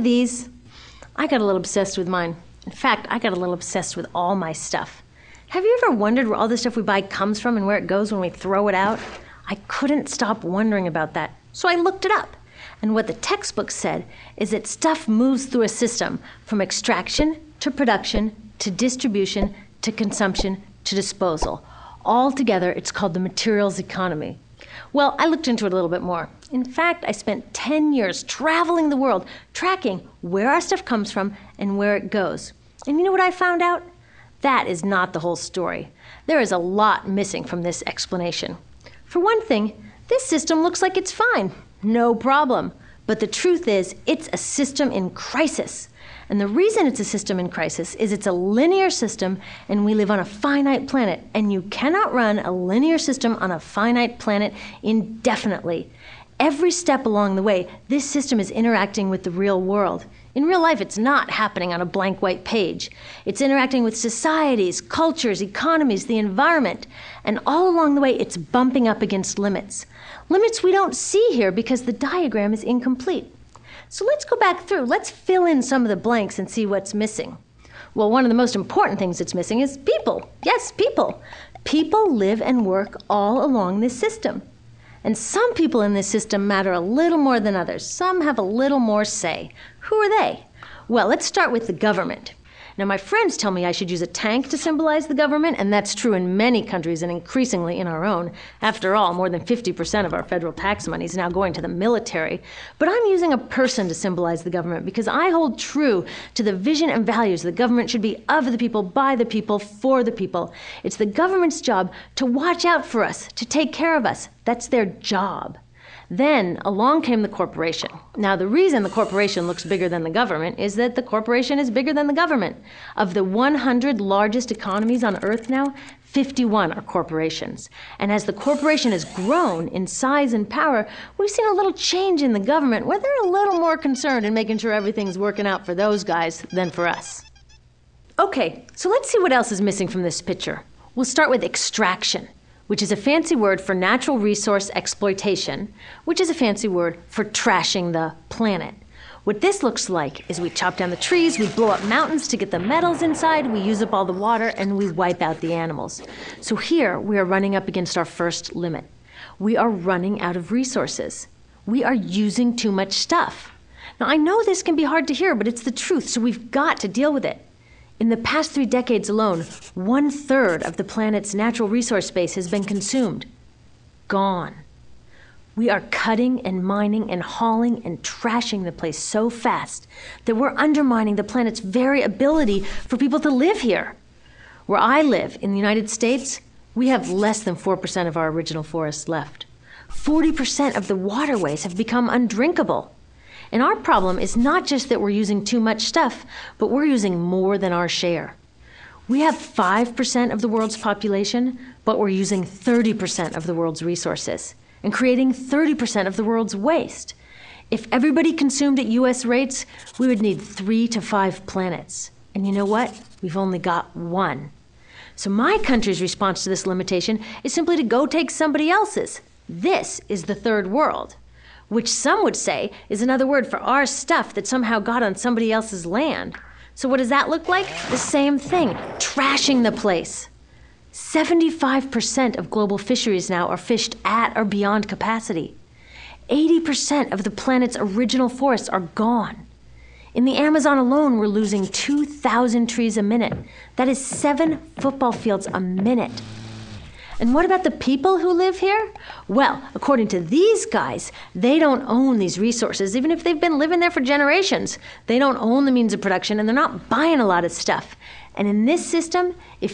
these. I got a little obsessed with mine. In fact, I got a little obsessed with all my stuff. Have you ever wondered where all the stuff we buy comes from and where it goes when we throw it out? I couldn't stop wondering about that, so I looked it up. And what the textbook said is that stuff moves through a system from extraction to production to distribution to consumption to disposal. All together, it's called the materials economy. Well, I looked into it a little bit more. In fact, I spent 10 years traveling the world, tracking where our stuff comes from and where it goes. And you know what I found out? That is not the whole story. There is a lot missing from this explanation. For one thing, this system looks like it's fine. No problem. But the truth is, it's a system in crisis. And the reason it's a system in crisis is it's a linear system and we live on a finite planet. And you cannot run a linear system on a finite planet indefinitely. Every step along the way, this system is interacting with the real world. In real life, it's not happening on a blank white page. It's interacting with societies, cultures, economies, the environment. And all along the way, it's bumping up against limits. Limits we don't see here because the diagram is incomplete. So let's go back through. Let's fill in some of the blanks and see what's missing. Well, one of the most important things that's missing is people. Yes, people. People live and work all along this system. And some people in this system matter a little more than others. Some have a little more say. Who are they? Well, let's start with the government. Now, my friends tell me I should use a tank to symbolize the government, and that's true in many countries and increasingly in our own. After all, more than 50% of our federal tax money is now going to the military. But I'm using a person to symbolize the government because I hold true to the vision and values the government should be of the people, by the people, for the people. It's the government's job to watch out for us, to take care of us. That's their job. Then along came the corporation. Now, the reason the corporation looks bigger than the government is that the corporation is bigger than the government. Of the 100 largest economies on Earth now, 51 are corporations. And as the corporation has grown in size and power, we've seen a little change in the government where they're a little more concerned in making sure everything's working out for those guys than for us. Okay, so let's see what else is missing from this picture. We'll start with extraction, which is a fancy word for natural resource exploitation, which is a fancy word for trashing the planet. What this looks like is we chop down the trees, we blow up mountains to get the metals inside, we use up all the water, and we wipe out the animals. So here we are running up against our first limit. We are running out of resources. We are using too much stuff. Now, I know this can be hard to hear, but it's the truth, so we've got to deal with it. In the past 3 decades alone, 1/3 of the planet's natural resource base has been consumed. Gone. We are cutting and mining and hauling and trashing the place so fast that we're undermining the planet's very ability for people to live here. Where I live, in the United States, we have less than 4% of our original forests left. 40% of the waterways have become undrinkable. And our problem is not just that we're using too much stuff, but we're using more than our share. We have 5% of the world's population, but we're using 30% of the world's resources and creating 30% of the world's waste. If everybody consumed at US rates, we would need 3 to 5 planets. And you know what? We've only got 1. So my country's response to this limitation is simply to go take somebody else's. This is the third world, which some would say is another word for our stuff that somehow got on somebody else's land. So what does that look like? The same thing, trashing the place. 75% of global fisheries now are fished at or beyond capacity. 80% of the planet's original forests are gone. In the Amazon alone, we're losing 2,000 trees a minute. That is 7 football fields a minute. And what about the people who live here? Well, according to these guys, they don't own these resources, even if they've been living there for generations. They don't own the means of production, and they're not buying a lot of stuff. And in this system, if